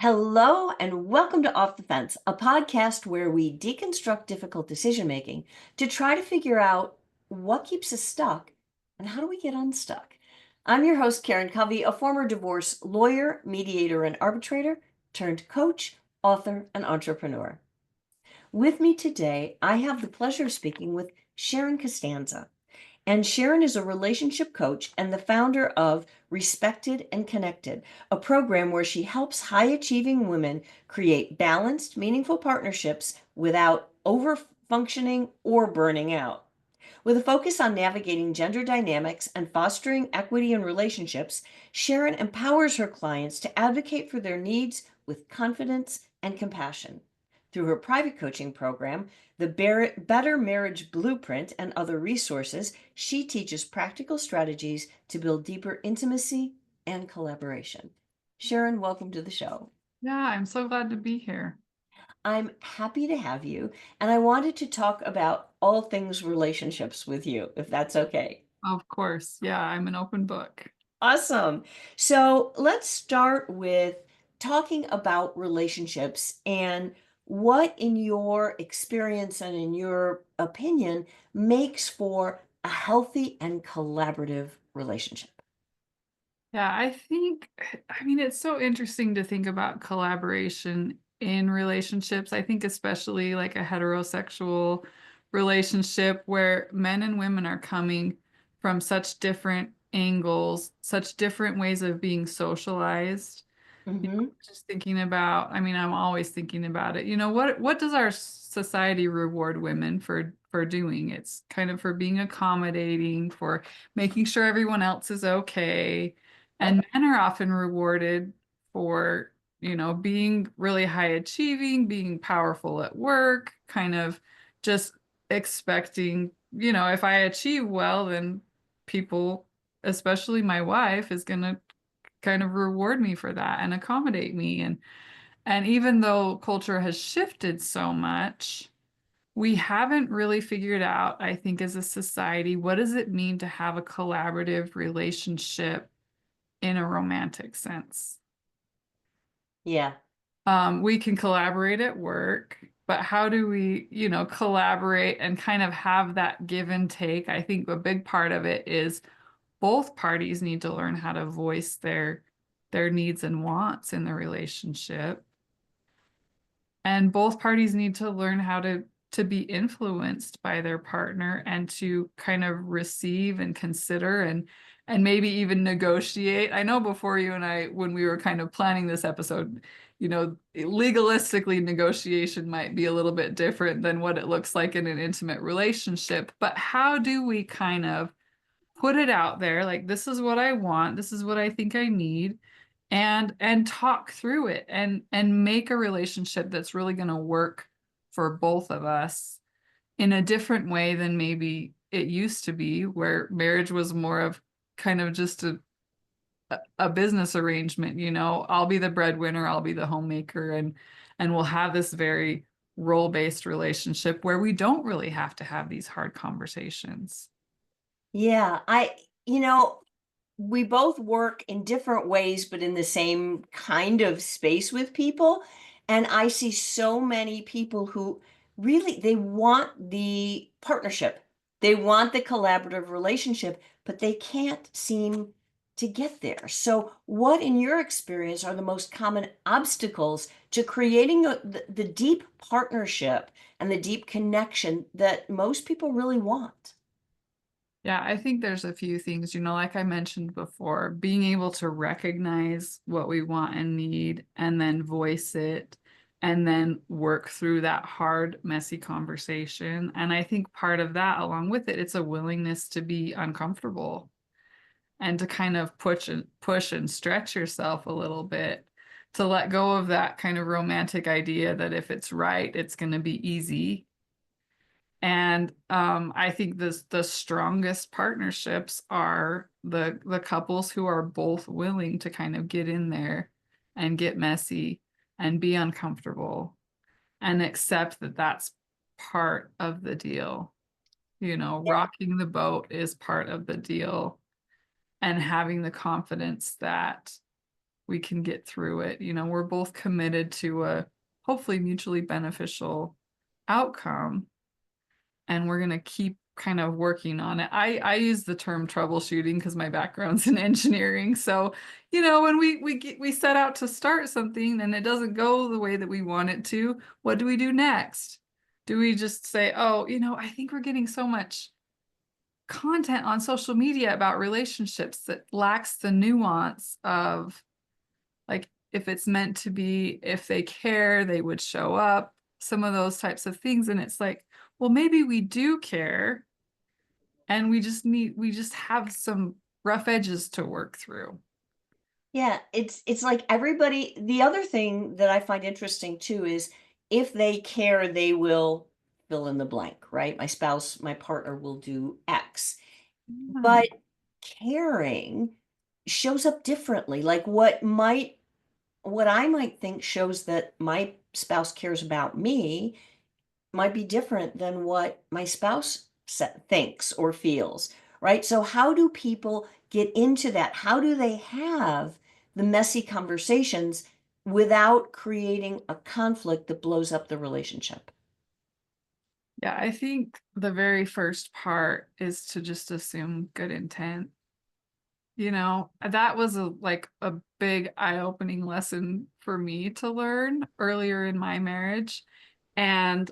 Hello, and welcome to Off the Fence, a podcast where we deconstruct difficult decision making to try to figure out what keeps us stuck and how do we get unstuck. I'm your host, Karen Covey, a former divorce lawyer, mediator, and arbitrator turned coach, author, and entrepreneur. With me today, I have the pleasure of speaking with Sharon Costanzo. And Sharon is a relationship coach and the founder of Respected and Connected, a program where she helps high achieving women create balanced, meaningful partnerships without over functioning or burning out. With a focus on navigating gender dynamics and fostering equity in relationships, Sharon empowers her clients to advocate for their needs with confidence and compassion. Through her private coaching program, the Better Marriage Blueprint, and other resources, she teaches practical strategies to build deeper intimacy and collaboration. Sharon, welcome to the show. Yeah, I'm so glad to be here. I'm happy to have you, and I wanted to talk about all things relationships with you, if that's okay. Of course. Yeah, I'm an open book. Awesome. So let's start with talking about relationships and what, in your experience and in your opinion, makes for a healthy and collaborative relationship. Yeah, it's so interesting to think about collaboration in relationships. I think especially like a heterosexual relationship where men and women are coming from such different angles, such different ways of being socialized. Hmm. Just thinking about, I'm always thinking about it. What does our society reward women for doing? It's kind of for being accommodating, for making sure everyone else is okay. And Yep. men are often rewarded for, being really high achieving, being powerful at work, kind of just expecting, if I achieve well, then people, especially my wife, is going to kind of reward me for that and accommodate me. And even though culture has shifted so much, we haven't really figured out, I think, as a society, what does it mean to have a collaborative relationship in a romantic sense? Yeah. We can collaborate at work, but how do we, collaborate and kind of have that give and take? I think a big part of it is both parties need to learn how to voice their needs and wants in the relationship, and both parties need to learn how to be influenced by their partner and to kind of receive and consider and maybe even negotiate. I know before you and I, when we were kind of planning this episode, legalistically negotiation might be a little bit different than what it looks like in an intimate relationship, but how do we kind of put it out there like, this is what I want, this is what I think I need, and talk through it and make a relationship that's really going to work for both of us in a different way than maybe it used to be, where marriage was more of kind of just a business arrangement. I'll be the breadwinner, I'll be the homemaker, and we'll have this very role-based relationship where we don't really have to have these hard conversations. Yeah. We both work in different ways, but in the same kind of space with people. And I see so many people who really they want the partnership. They want the collaborative relationship, but they can't seem to get there. So, what in your experience are the most common obstacles to creating the deep partnership and the deep connection that most people really want? Yeah, I think there's a few things, like I mentioned before, being able to recognize what we want and need and then voice it and then work through that hard, messy conversation. And I think part of that, along with it, it's a willingness to be uncomfortable and to kind of push and stretch yourself a little bit, to let go of that kind of romantic idea that if it's right, it's going to be easy. And I think the strongest partnerships are the couples who are both willing to kind of get in there and get messy and be uncomfortable and accept that that's part of the deal. Rocking the boat is part of the deal, and having the confidence that we can get through it. We're both committed to a hopefully mutually beneficial outcome, and we're going to keep kind of working on it. I use the term troubleshooting because my background's in engineering. So, when we set out to start something and it doesn't go the way that we want it to, what do we do next? Do we just say, "Oh, I think we're getting so much content on social media about relationships that lacks the nuance of, like, if it's meant to be, if they care, they would show up, some of those types of things." And it's like, well, maybe we do care, and we just have some rough edges to work through. Yeah, it's like everybody, the other thing that I find interesting too is if they care, they will fill in the blank, right? My spouse, my partner will do X. Yeah. But caring shows up differently. Like what I might think shows that my spouse cares about me might be different than what my spouse thinks or feels, right? So, how do people get into that? How do they have the messy conversations without creating a conflict that blows up the relationship? Yeah, I think the very first part is to just assume good intent. That was a big eye-opening lesson for me to learn earlier in my marriage. And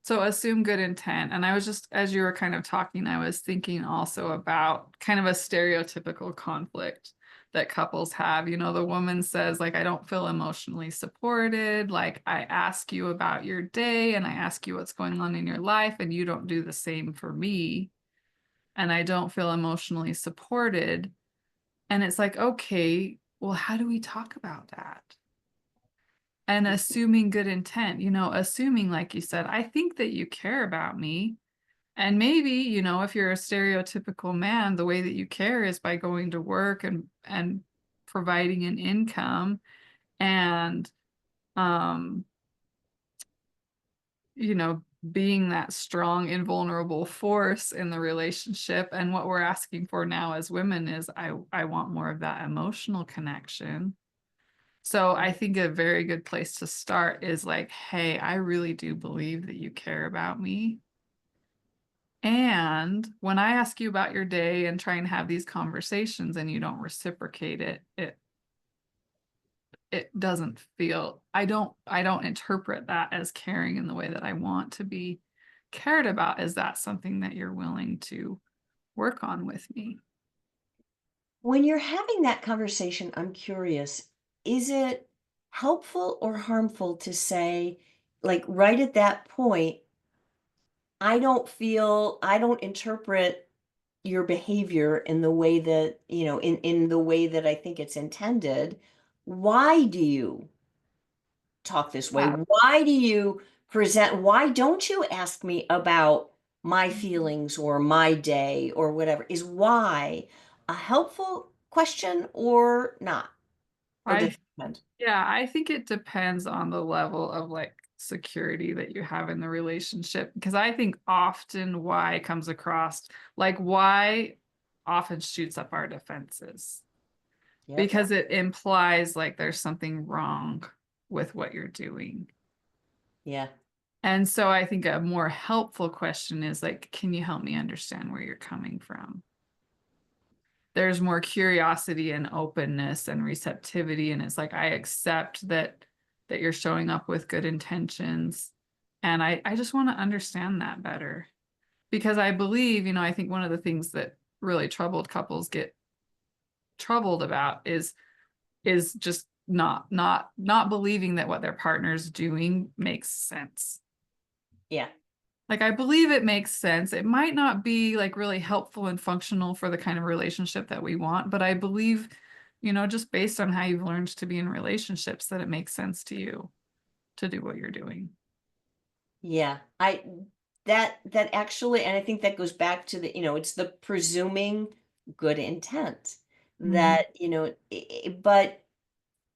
so assume good intent. And I was just, as you were kind of talking, I was thinking also about kind of a stereotypical conflict that couples have. The woman says, like, I don't feel emotionally supported. Like, I ask you about your day and I ask you what's going on in your life, and you don't do the same for me. And I don't feel emotionally supported. And it's like, okay, well, how do we talk about that? And assuming good intent, assuming, like you said, I think that you care about me. And maybe, if you're a stereotypical man, the way that you care is by going to work and providing an income and um, you know, being that strong, invulnerable force in the relationship. And what we're asking for now as women is I want more of that emotional connection. So I think a very good place to start is like, hey, I really do believe that you care about me. And when I ask you about your day and try and have these conversations and you don't reciprocate it doesn't feel, I don't interpret that as caring in the way that I want to be cared about. Is that something that you're willing to work on with me? When you're having that conversation, I'm curious, is it helpful or harmful to say, like right at that point, I don't interpret your behavior in the way that, in the way that I think it's intended. Why do you talk this way? Yeah. Why do you why don't you ask me about my feelings or my day or whatever? Is why a helpful question or not? Or does I it depend? Yeah, I think it depends on the level of like security that you have in the relationship, because I think often why comes across, like, why often shoots up our defenses Yep. because it implies like there's something wrong with what you're doing. Yeah. And so I think a more helpful question is like, can you help me understand where you're coming from? There's more curiosity and openness and receptivity, and it's like, I accept that you're showing up with good intentions, and I just want to understand that better, because I believe, I think one of the things that really troubled couples get troubled about is just not believing that what their partner's doing makes sense. Yeah. Like, I believe it makes sense. It might not be like really helpful and functional for the kind of relationship that we want, but I believe, just based on how you've learned to be in relationships, that it makes sense to you to do what you're doing. Yeah. That actually, and I think that goes back to the, it's the presuming good intent Mhm. that, but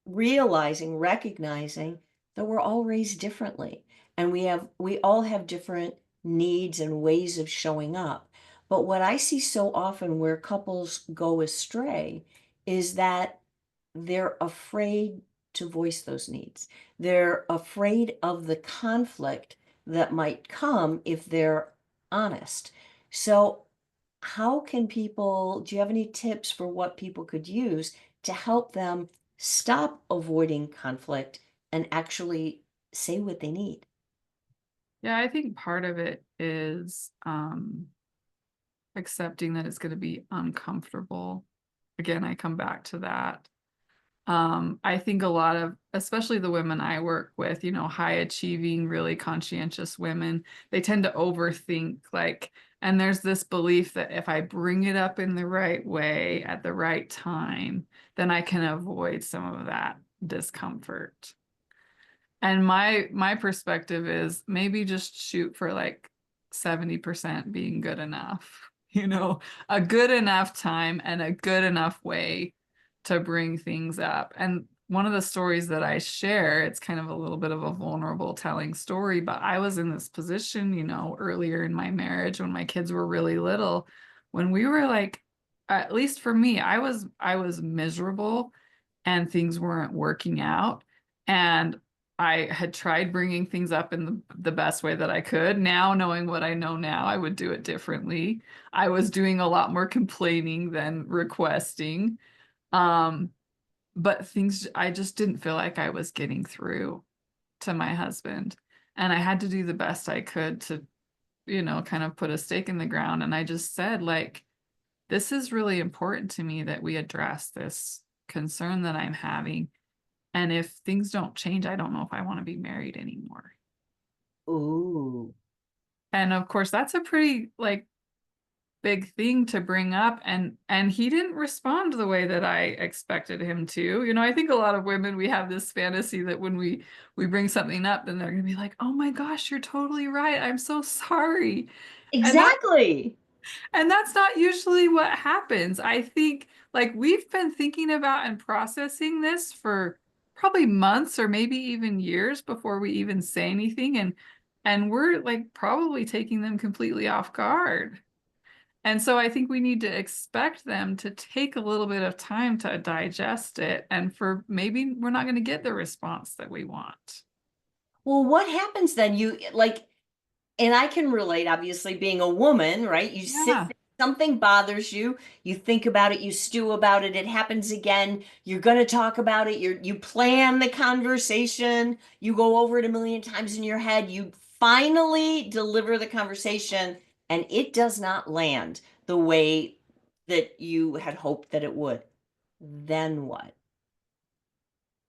recognizing that we're all raised differently and we all have different needs and ways of showing up. But what I see so often where couples go astray is that they're afraid to voice those needs. They're afraid of the conflict that might come if they're honest. So, how can people, do you have any tips for what people could use to help them stop avoiding conflict and actually say what they need? Yeah, I think part of it is accepting that it's going to be uncomfortable. Again, I come back to that. I think a lot of, especially the women I work with, high achieving, really conscientious women, they tend to overthink, like, and there's this belief that if I bring it up in the right way at the right time, then I can avoid some of that discomfort. And my perspective is maybe just shoot for like 70% being good enough. A good enough time and a good enough way to bring things up. And one of the stories that I share, it's kind of a little bit of a vulnerable telling story, but I was in this position, earlier in my marriage when my kids were really little, when we were like, at least for me, I was miserable and things weren't working out. And I had tried bringing things up in the best way that I could. Now, knowing what I know now, I would do it differently. I was doing a lot more complaining than requesting. Um, but things, I just didn't feel like I was getting through to my husband. And I had to do the best I could to, kind of put a stake in the ground. And I just said, like, this is really important to me that we address this concern that I'm having. And if things don't change, I don't know if I want to be married anymore. Ooh. And of course, that's a pretty like big thing to bring up, and he didn't respond the way that I expected him to. I think a lot of women, we have this fantasy that when we bring something up, then they're going to be like, "Oh my gosh, you're totally right. I'm so sorry." And that Exactly. And that's not usually what happens. I think like we've been thinking about and processing this for probably months or maybe even years before we even say anything, and we're like probably taking them completely off guard. And so I think we need to expect them to take a little bit of time to digest it, and for maybe we're not going to get the response that we want. Well, what happens then? And I can relate, obviously, being a woman, right? You sit Yeah. there, something bothers you, you think about it, you stew about it, it happens again, you're going to talk about it, you plan the conversation, you go over it a million times in your head, you finally deliver the conversation, and it does not land the way that you had hoped that it would. Then what?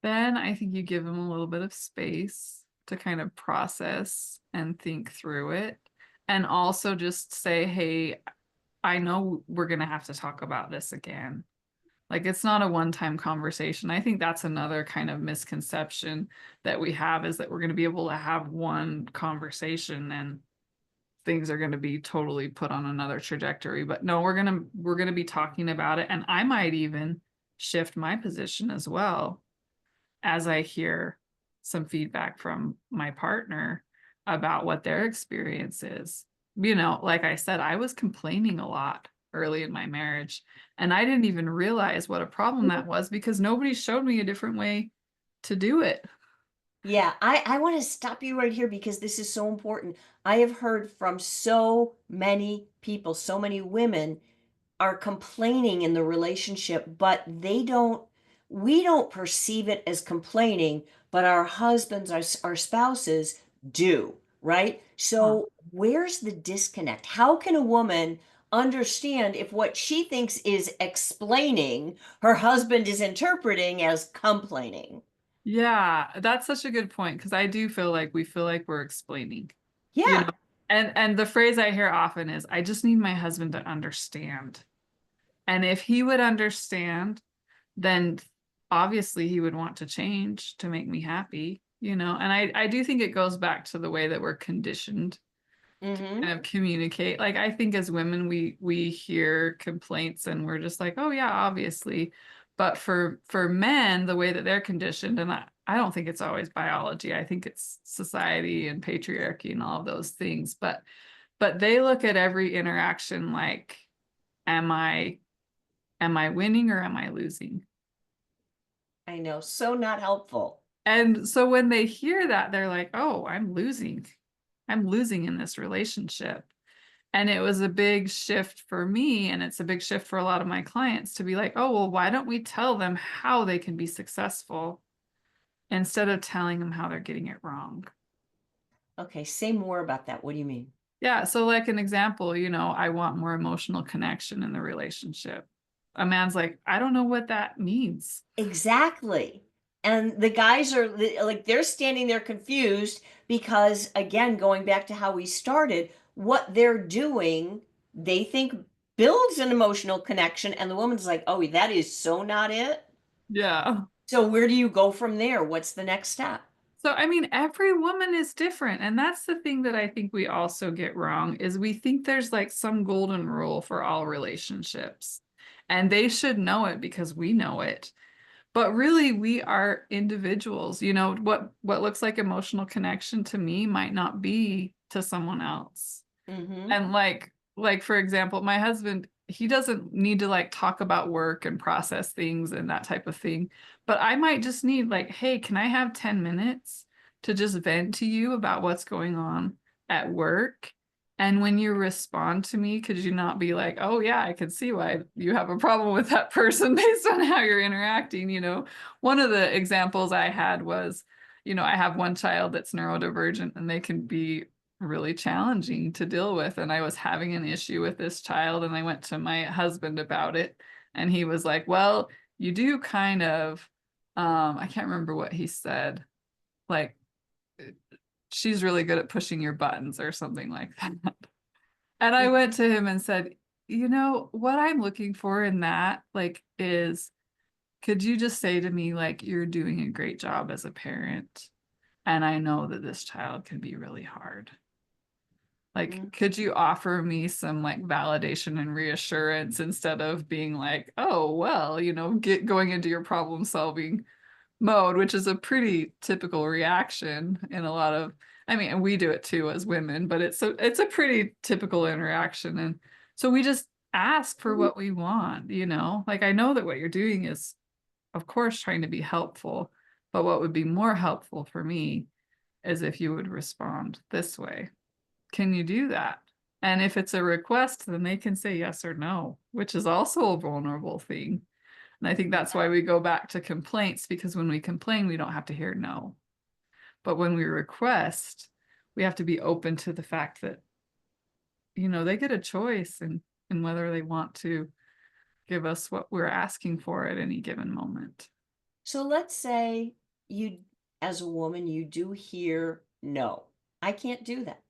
Then I think you give them a little bit of space to kind of process and think through it. And also just say, hey, I know we're going to have to talk about this again. Like it's not a one-time conversation. I think that's another kind of misconception that we have, is that we're going to be able to have one conversation and things are going to be totally put on another trajectory. But no, we're going to be talking about it, and I might even shift my position as well as I hear some feedback from my partner about what their experience is. Like I said, I was complaining a lot early in my marriage, and I didn't even realize what a problem that was because nobody showed me a different way to do it. Yeah, I want to stop you right here because this is so important. I have heard from so many people, so many women are complaining in the relationship, but we don't perceive it as complaining, but our husbands, our spouses do, right? Huh. So where's the disconnect? How can a woman understand if what she thinks is explaining, her husband is interpreting as complaining? Yeah, that's such a good point because I do feel like we feel like we're explaining, you know. Yeah. And the phrase I hear often is, I just need my husband to understand. And if he would understand, then obviously he would want to change to make me happy, And I do think it goes back to the way that we're conditioned to Mm-hmm. kind of communicate. Like I think as women, we hear complaints and we're just like, oh yeah, obviously. But for men, the way that they're conditioned, and I don't think it's always biology. I think it's society and patriarchy and all of those things. But they look at every interaction like, am I winning or am I losing? I know. So not helpful. And so when they hear that, they're like, oh, I'm losing. I'm losing in this relationship. And it was a big shift for me, and it's a big shift for a lot of my clients to be like, oh, well, why don't we tell them how they can be successful instead of telling them how they're getting it wrong? Okay, say more about that. What do you mean? Yeah, so like an example, I want more emotional connection in the relationship. A man's like, I don't know what that means. Exactly. And the guys are like, they're standing there confused because, again, going back to how we started, what they're doing, they think builds an emotional connection. And the woman's like, oh, that is so not it. Yeah. So where do you go from there? What's the next step? So, I mean, every woman is different. And that's the thing that I think we also get wrong is we think there's like some golden rule for all relationships. And they should know it because we know it. But really, we are individuals. What looks like emotional connection to me might not be to someone else. Mm-hmm. And like for example, my husband, he doesn't need to like talk about work and process things and that type of thing. But I might just need like, hey, can I have 10 minutes to just vent to you about what's going on at work? And when you respond to me, could you not be like, oh yeah, I can see why you have a problem with that person based on how you're interacting, One of the examples I had was, I have one child that's neurodivergent and they can be really challenging to deal with. And I was having an issue with this child, and I went to my husband about it. And he was like, well, you do kind of, I can't remember what he said, like, she's really good at pushing your buttons or something like that. And I went to him and said, what I'm looking for in that, like, is could you just say to me, like, you're doing a great job as a parent? And I know that this child can be really hard. Like, Mm-hmm. could you offer me some like validation and reassurance instead of being like, oh, well, going into your problem solving mode, which is a pretty typical reaction in a lot of, I mean, we do it too as women, but it's a pretty typical interaction. And so we just ask for what we want. Like I know that what you're doing is, of course, trying to be helpful, but what would be more helpful for me is if you would respond this way. Can you do that? And if it's a request, then they can say yes or no, which is also a vulnerable thing. And I think that's why we go back to complaints, because when we complain, we don't have to hear no. But when we request, we have to be open to the fact that, they get a choice in whether they want to give us what we're asking for at any given moment. So let's say you, as a woman, you do hear no. I can't do that.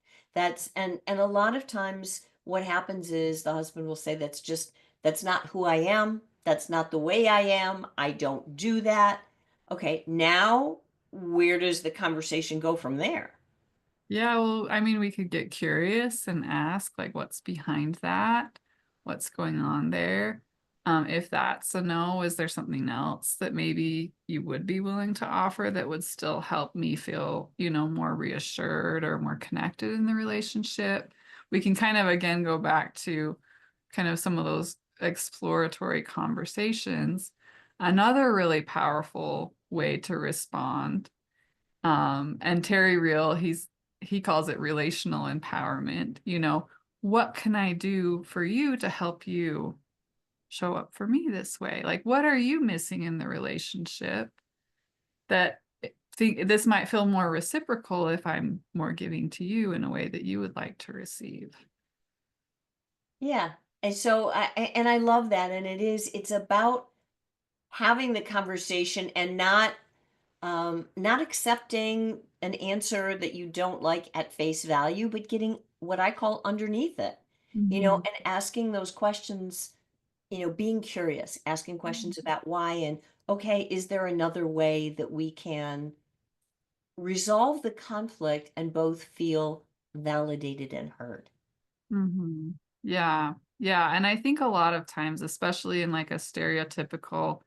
And a lot of times what happens is the husband will say that's not who I am. That's not the way I am. I don't do that. Okay, now where does the conversation go from there? Yeah, well, I mean, we could get curious and ask, like, what's behind that? What's going on there? If that's a no, is there something else that maybe you would be willing to offer that would still help me feel, more reassured or more connected in the relationship? We can kind of again go back to kind of some of those exploratory conversations. Another really powerful way to respond, and Terry Real, he calls it relational empowerment. What can I do for you to help you show up for me this way? Like, what are you missing in the relationship that think this might feel more reciprocal if I'm more giving to you in a way that you would like to receive? Yeah. And so and I love that. And it's about having the conversation and not accepting an answer that you don't like at face value, but getting what I call underneath it, Mhm. and asking those questions, being curious, asking questions about why, and okay, is there another way that we can resolve the conflict and both feel validated and heard? Mhm. Yeah. Yeah. And I think a lot of times, especially in like a stereotypical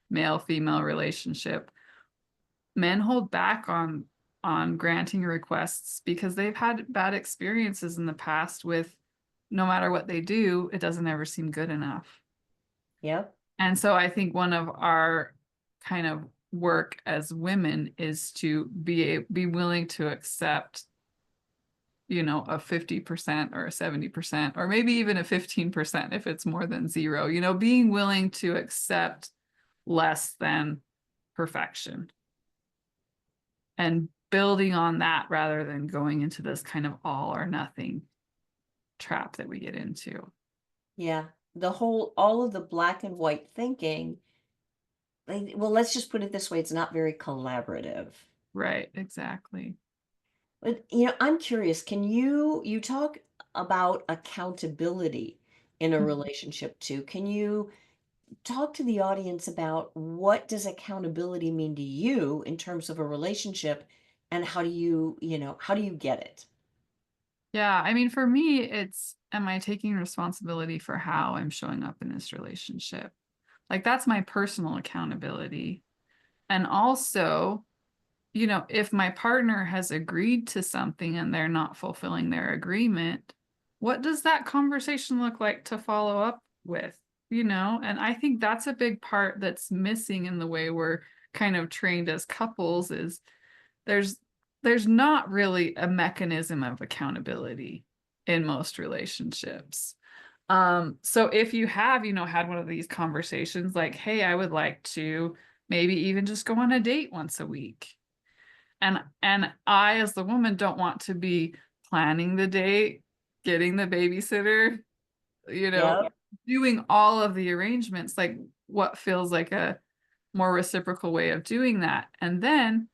male female relationship, men hold back on granting requests because they've had bad experiences in the past with no matter what they do, it doesn't ever seem good enough. Yep. And so I think one of our kind of work as women is to be willing to accept, a 50% or a 70%, or maybe even a 15% if it's more than zero, being willing to accept less than perfection and building on that rather than going into this kind of all or nothing trap that we get into. Yeah. All of the black and white thinking, well, let's just put it this way, it's not very collaborative. Right, exactly. But I'm curious, you talk about accountability in a relationship too. Can you talk to the audience about what does accountability mean to you in terms of a relationship, and how do you get it? Yeah, I mean, for me, it's am I taking responsibility for how I'm showing up in this relationship? Like, that's my personal accountability. And also, if my partner has agreed to something and they're not fulfilling their agreement, what does that conversation look like to follow up with? And I think that's a big part that's missing in the way we're kind of trained as couples is there's there's not really a mechanism of accountability in most relationships. So if you have, had one of these conversations like, hey, I would like to maybe even just go on a date once a week. And I, as the woman, don't want to be planning the date, getting the babysitter, you know, Yep. doing all of the arrangements, like what feels like a more reciprocal way of doing that. And then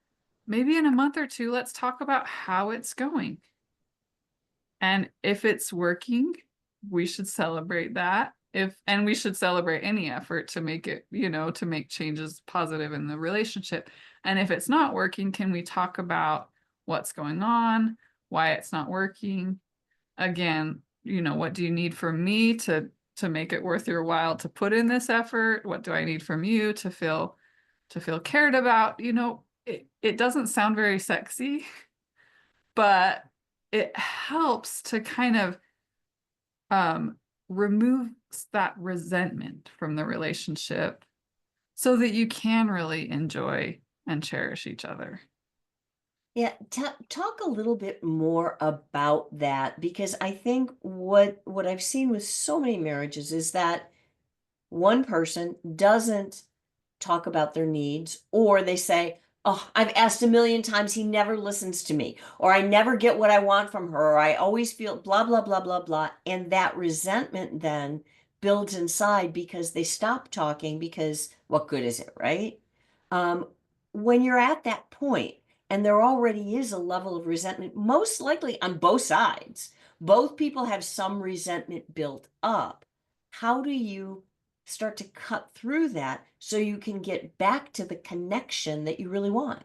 maybe in a month or two, let's talk about how it's going. And if it's working, we should celebrate that. And we should celebrate any effort to make it, to make changes positive in the relationship. And if it's not working, can we talk about what's going on, why it's not working? Again, what do you need from me to make it worth your while to put in this effort? What do I need from you to feel cared about? It doesn't sound very sexy, but it helps to kind of remove that resentment from the relationship so that you can really enjoy and cherish each other. Yeah, talk a little bit more about that, because I think what I've seen with so many marriages is that one person doesn't talk about their needs, or they say, "Oh, I've asked a million times, he never listens to me," or "I never get what I want from her," or "I always feel blah, blah, blah, blah, blah." And that resentment then builds inside because they stop talking, because what good is it, right? Um, when you're at that point and there already is a level of resentment, most likely on both sides, both people have some resentment built up. How do you start to cut through that so you can get back to the connection that you really want?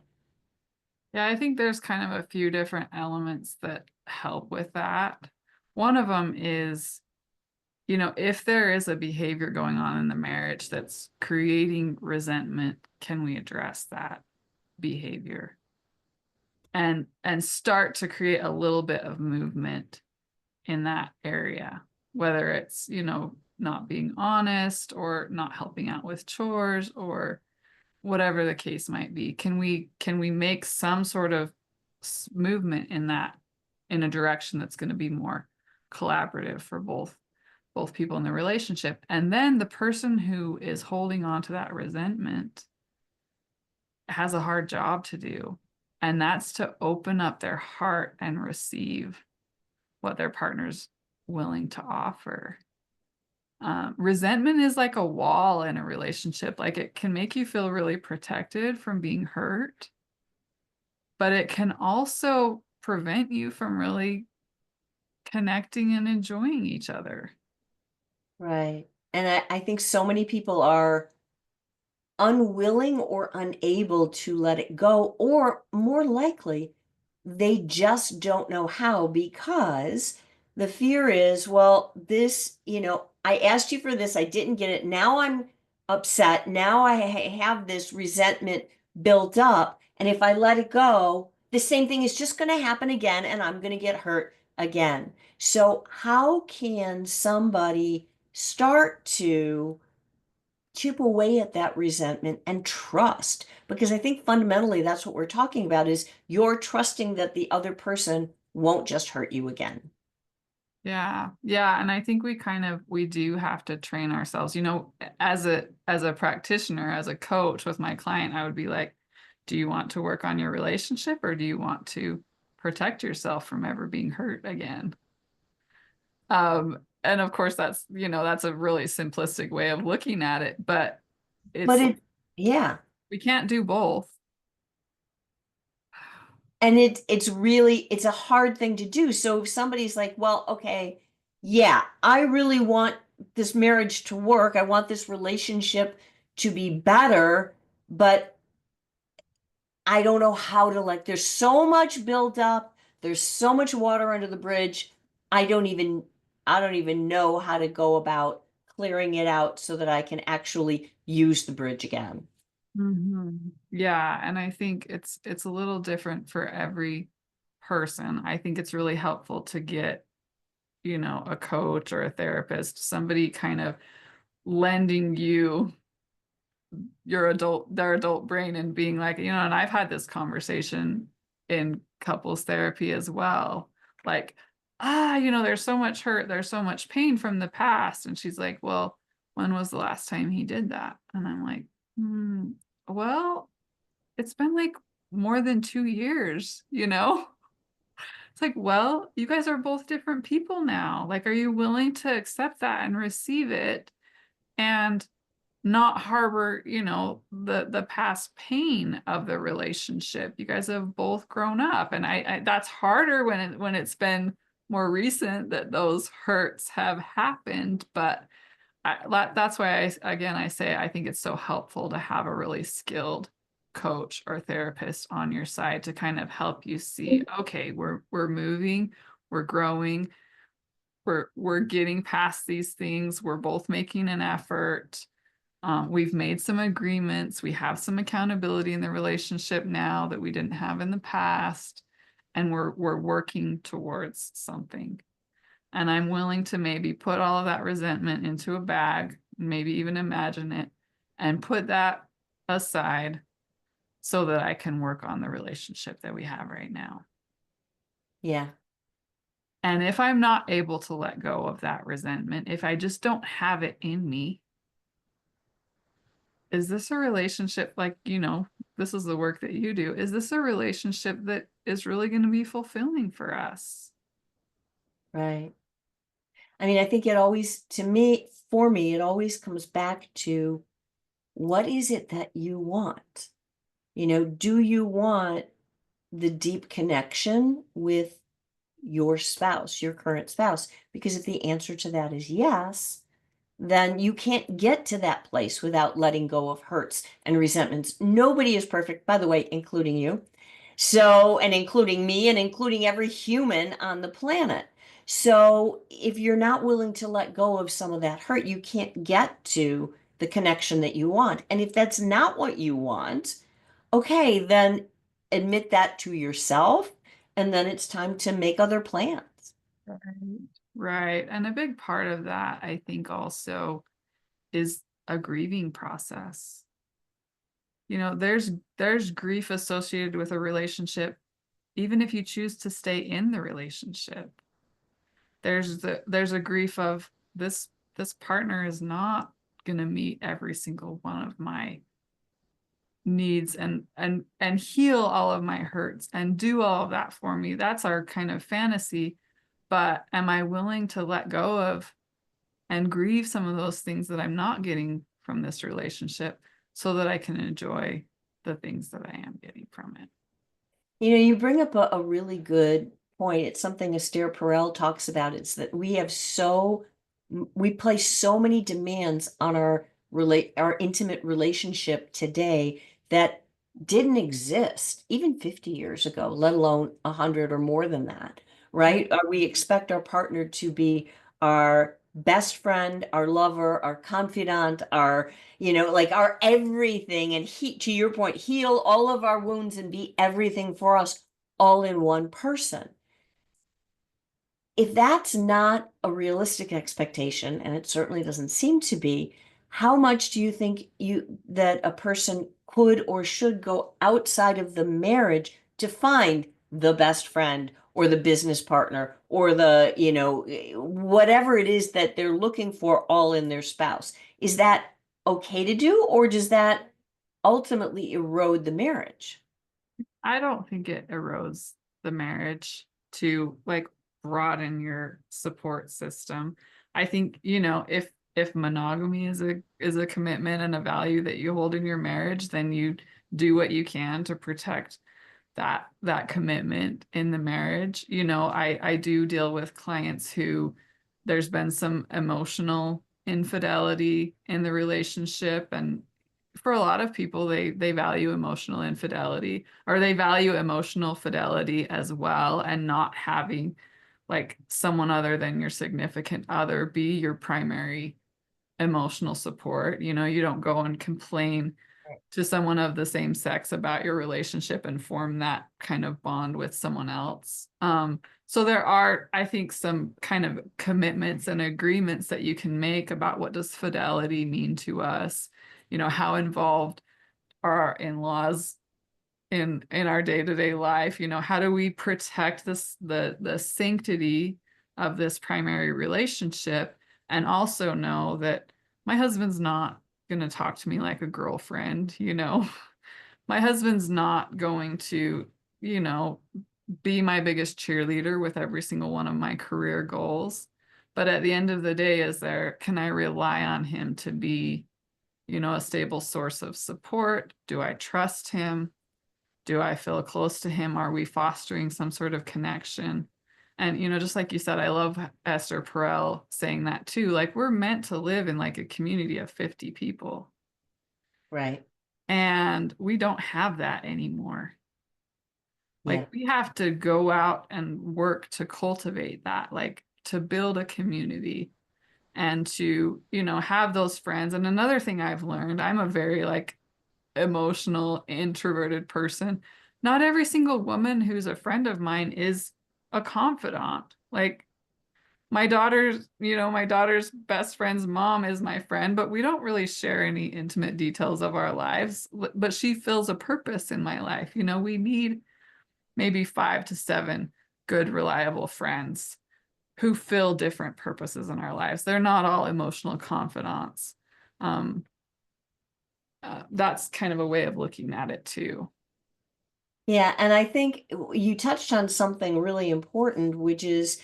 Yeah, I think there's kind of a few different elements that help with that. One of them is, if there is a behavior going on in the marriage that's creating resentment, can we address that behavior and start to create a little bit of movement in that area, whether it's, not being honest or not helping out with chores or whatever the case might be. Can we make some sort of movement in that in a direction that's going to be more collaborative for both people in the relationship? And then the person who is holding on to that resentment has a hard job to do, and that's to open up their heart and receive what their partner's willing to offer. Resentment is like a wall in a relationship. Like it can make you feel really protected from being hurt, but it can also prevent you from really connecting and enjoying each other. Right. And I think so many people are unwilling or unable to let it go, or more likely, they just don't know how, because the fear is, well, I asked you for this, I didn't get it. Now I'm upset. Now I have this resentment built up. And if I let it go, the same thing is just going to happen again, and I'm going to get hurt again. So, how can somebody start to chip away at that resentment and trust. Because I think fundamentally that's what we're talking about is you're trusting that the other person won't just hurt you again. Yeah. Yeah. And I think we do have to train ourselves. As a practitioner, as a coach with my client, I would be like, do you want to work on your relationship or do you want to protect yourself from ever being hurt again? And of course that's a really simplistic way of looking at it, but But it's yeah. we can't do both. And it's a hard thing to do. So if somebody's like, well, okay, yeah, I really want this marriage to work. I want this relationship to be better, but I don't know how to there's so much built up. There's so much water under the bridge. I don't even I don't even know how to go about clearing it out so that I can actually use the bridge again. Yeah, and I think it's a little different for every person. I think it's really helpful to get, a coach or a therapist, somebody kind of lending you their adult brain and being like, and I've had this conversation in couples therapy as well. Like, there's so much hurt, there's so much pain from the past. And she's like, well, when was the last time he did that? And I'm like, well, it's been like more than 2 years. It's like, well, you guys are both different people now. Like, are you willing to accept that and receive it and not harbor, the past pain of the relationship? You guys have both grown up, and I that's harder when it's been more recent that those hurts have happened. But that's why I say I think it's so helpful to have a really skilled coach or therapist on your side to kind of help you see, okay, we're moving, we're growing, we're getting past these things, we're both making an effort. We've made some agreements, we have some accountability in the relationship now that we didn't have in the past, and we're working towards something. And I'm willing to maybe put all of that resentment into a bag, maybe even imagine it, and put that aside so that I can work on the relationship that we have right now. Yeah. And if I'm not able to let go of that resentment, if I just don't have it in me, is this a relationship this is the work that you do? Is this a relationship that is really going to be fulfilling for us? Right. I mean, I think it always, to me, for me, it always comes back to what is it that you want? Do you want the deep connection with your spouse, your current spouse? Because if the answer to that is yes, then you can't get to that place without letting go of hurts and resentments. Nobody is perfect, by the way, including you. So, and including me and including every human on the planet. So, if you're not willing to let go of some of that hurt, you can't get to the connection that you want. And if that's not what you want, okay, then admit that to yourself, and then it's time to make other plans. Right. Right. And a big part of that, I think, also is a grieving process. There's grief associated with a relationship, even if you choose to stay in the relationship. There's a grief of this partner is not going to meet every single one of my needs and heal all of my hurts and do all of that for me. That's our kind of fantasy. But am I willing to let go of and grieve some of those things that I'm not getting from this relationship so that I can enjoy the things that I am getting from it? You bring up a really good point. It's something Esther Perel talks about. It's that we place so many demands on our intimate relationship today that didn't exist even 50 years ago, let alone 100 or more than that, right? We expect our partner to be our best friend, our lover, our confidant, our everything, and to your point, heal all of our wounds and be everything for us all in one person. If that's not a realistic expectation, and it certainly doesn't seem to be, how much do you think that a person could or should go outside of the marriage to find the best friend or the business partner or the, whatever it is that they're looking for all in their spouse? Is that okay to do, or does that ultimately erode the marriage? I don't think it erodes the marriage to like broaden your support system. I think, if monogamy is a commitment and a value that you hold in your marriage, then you do what you can to protect that commitment in the marriage. I do deal with clients who there's been some emotional infidelity in the relationship, and for a lot of people they value emotional infidelity, or they value emotional fidelity as well, and not having like someone other than your significant other be your primary emotional support. You don't go and complain to someone of the same sex about your relationship and form that kind of bond with someone else. So there are, I think, some kind of commitments and agreements that you can make about what does fidelity mean to us. How involved are our in-laws in our day-to-day life? How do we protect the sanctity of this primary relationship, and also know that my husband's not going to talk to me like a girlfriend. My husband's not going to, you know, be my biggest cheerleader with every single one of my career goals. But at the end of the day, can I rely on him to be, a stable source of support? Do I trust him? Do I feel close to him? Are we fostering some sort of connection? And, just like you said, I love Esther Perel saying that too. Like, we're meant to live in like a community of 50 people. Right. And we don't have that anymore. Yeah. Like, we have to go out and work to cultivate that, like to build a community and to, have those friends. And another thing I've learned, I'm a very like emotional, introverted person. Not every single woman who's a friend of mine is a confidant. Like, my daughter's best friend's mom is my friend, but we don't really share any intimate details of our lives. But she fills a purpose in my life. We need maybe 5 to 7 good, reliable friends who fill different purposes in our lives. They're not all emotional confidants. Um, that's kind of a way of looking at it too. Yeah, and I think you touched on something really important, which is,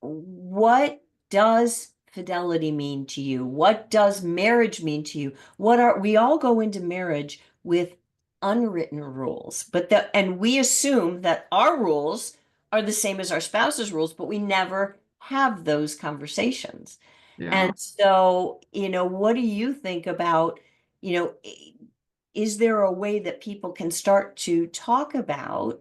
what does fidelity mean to you? What does marriage mean to you? We all go into marriage with unwritten rules, and we assume that our rules are the same as our spouse's rules, but we never have those conversations. Yeah. And so, what do you think about, you know, is there a way that people can start to talk about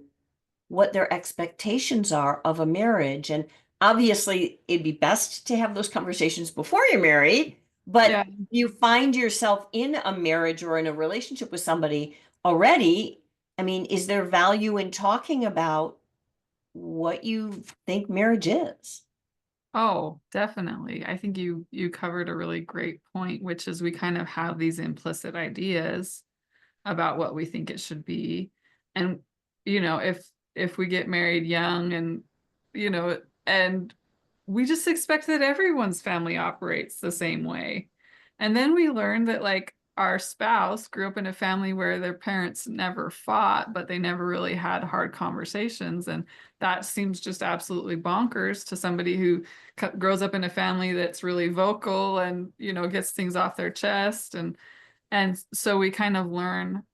what their expectations are of a marriage? And obviously, it'd be best to have those conversations before you're married, Yeah. but you find yourself in a marriage or in a relationship with somebody already. I mean, is there value in talking about what you think marriage is? Oh, definitely. I think you covered a really great point, which is we kind of have these implicit ideas about what we think it should be. And if we get married young and you know and we just expect that everyone's family operates the same way. And then we learn that like our spouse grew up in a family where their parents never fought, but they never really had hard conversations. And that seems just absolutely bonkers to somebody who grows up in a family that's really vocal and, gets things off their chest. And so we kind of learn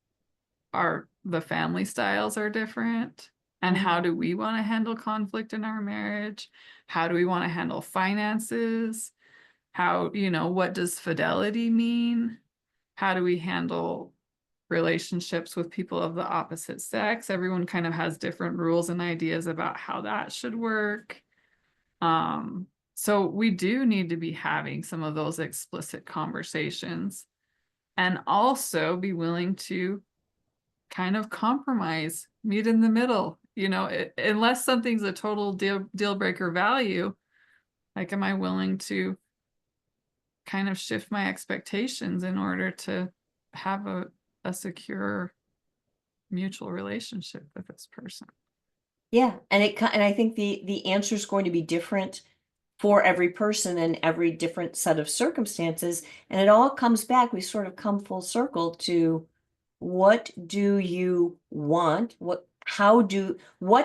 the family styles are different. And how do we want to handle conflict in our marriage? How do we want to handle finances? What does fidelity mean? How do we handle relationships with people of the opposite sex? Everyone kind of has different rules and ideas about how that should work. So we do need to be having some of those explicit conversations, and also be willing to kind of compromise, meet in the middle. Unless something's a total deal breaker value, like, am I willing to kind of shift my expectations in order to have a secure mutual relationship with this person. Yeah, and I think the answer is going to be different for every person and every different set of circumstances, and it all comes back. We sort of come full circle to what do you want? What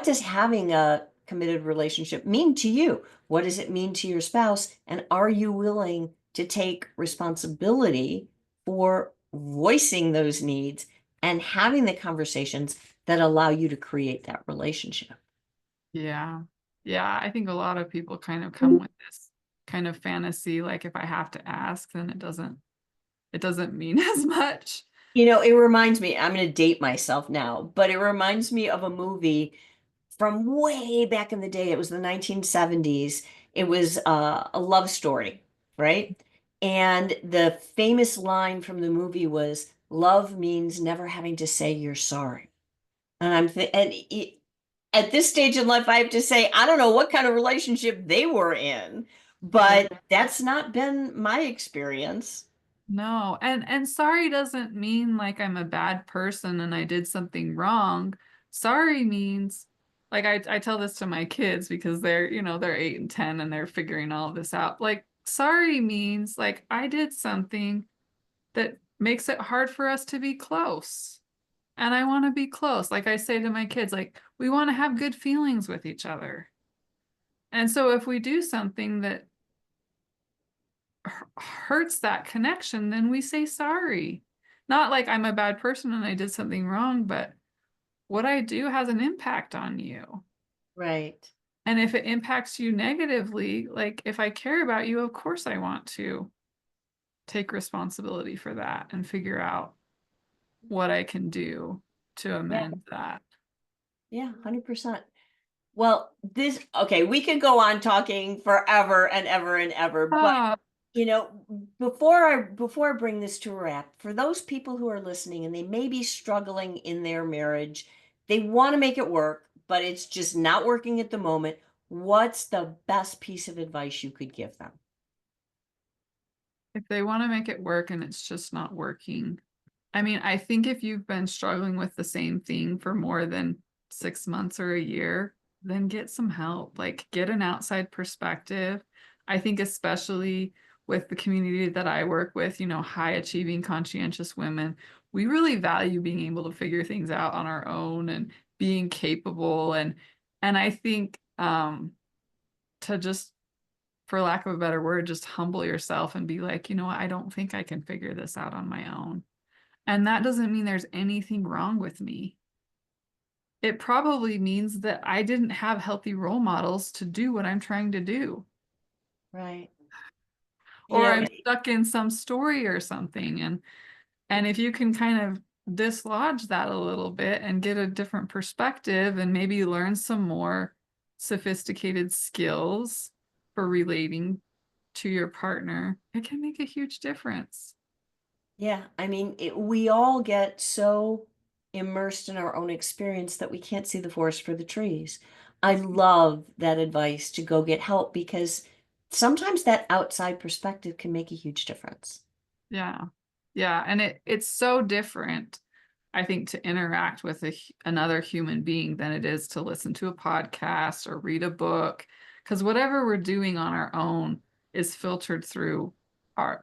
does having a committed relationship mean to you? What does it mean to your spouse? And are you willing to take responsibility for voicing those needs and having the conversations that allow you to create that relationship? Yeah. Yeah, I think a lot of people kind of come with this kind of fantasy, like if I have to ask, then it doesn't mean as much. It reminds me, I'm going to date myself now, but it reminds me of a movie from way back in the day. It was the 1970s. It was a love story, right? And the famous line from the movie was, "Love means never having to say you're sorry." And at this stage in life, I have to say, I don't know what kind of relationship they were in, Yeah. but that's not been my experience. No. And sorry doesn't mean like I'm a bad person and I did something wrong. Sorry means like I tell this to my kids because they're 8 and 10 and they're figuring all of this out. Like sorry means like I did something that makes it hard for us to be close. And I want to be close. Like I say to my kids, like we want to have good feelings with each other. And so if we do something that hurts that connection, then we say sorry. Not like I'm a bad person and I did something wrong, but what I do has an impact on you. Right. And if it impacts you negatively, like if I care about you, of course I want to take responsibility for that and figure out what I can do to Yeah. amend that. Yeah, 100%. Well, okay, we could go on talking forever and ever and ever, but Ah, you know, before I bring this to a wrap, for those people who are listening and they may be struggling in their marriage, they want to make it work, but it's just not working at the moment. What's the best piece of advice you could give them? if they want to make it work and it's just not working. I mean, I think if you've been struggling with the same thing for more than 6 months or a year, then get some help. Like, get an outside perspective. I think, especially with the community that I work with, high achieving, conscientious women, we really value being able to figure things out on our own and being capable. And I think to just, for lack of a better word, just humble yourself and be like, what, I don't think I can figure this out on my own. And that doesn't mean there's anything wrong with me. It probably means that I didn't have healthy role models to do what I'm trying to do. Right. You Or know, I'm stuck in some story or something. And if you can kind of dislodge that a little bit and get a different perspective and maybe learn some more sophisticated skills for relating to your partner, it can make a huge difference. yeah, I mean, we all get so immersed in our own experience that we can't see the forest for the trees. I love that advice to go get help because sometimes that outside perspective can make a huge difference. Yeah. Yeah, and it's so different, I think, to interact with another human being than it is to listen to a podcast or read a book, because whatever we're doing on our own is filtered through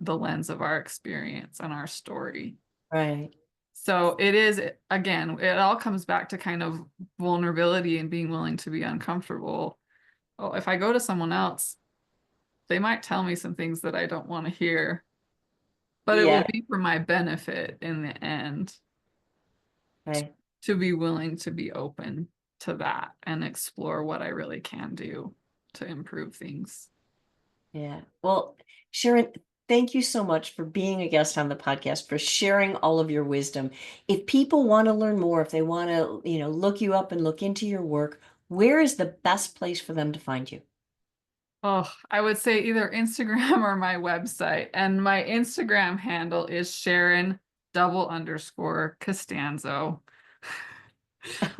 the lens of our experience and our story. Right. So it is, again, it all comes back to kind of vulnerability and being willing to be uncomfortable. Oh, if I go to someone else, they might tell me some things that I don't want to hear, but it will Yeah. be for my benefit in the end Right. to be willing to be open to that and explore what I really can do to improve things. Yeah. Well, Sharon, thank you so much for being a guest on the podcast, for sharing all of your wisdom. If people want to learn more, if they want to, look you up and look into your work, where is the best place for them to find you? Oh, I would say either Instagram or my website. And my Instagram handle is Sharon double underscore Costanzo,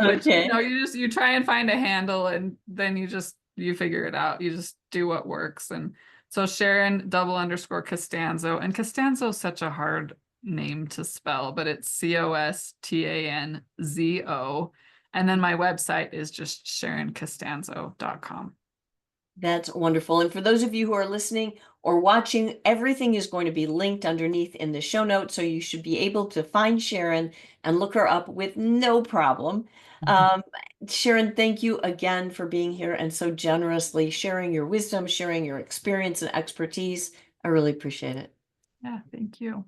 which, Okay. you try and find a handle and then you figure it out. You just do what works. And So Sharon _Costanzo. And Costanzo is such a hard name to spell, but it's Costanzo. And then my website is just SharonCostanzo.com. That's wonderful. And for those of you who are listening or watching, everything is going to be linked underneath in the show notes. So you should be able to find Sharon and look her up with no problem. Um, Sharon, thank you again for being here and so generously sharing your wisdom, sharing your experience and expertise. I really appreciate it. Yeah, thank you.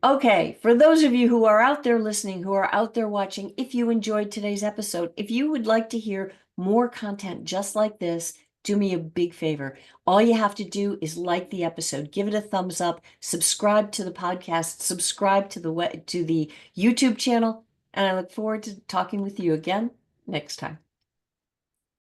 Okay, for those of you who are out there listening, who are out there watching, if you enjoyed today's episode, if you would like to hear more content just like this, do me a big favor. All you have to do is like the episode, give it a thumbs up, subscribe to the podcast, subscribe to the YouTube channel, and I look forward to talking with you again next time.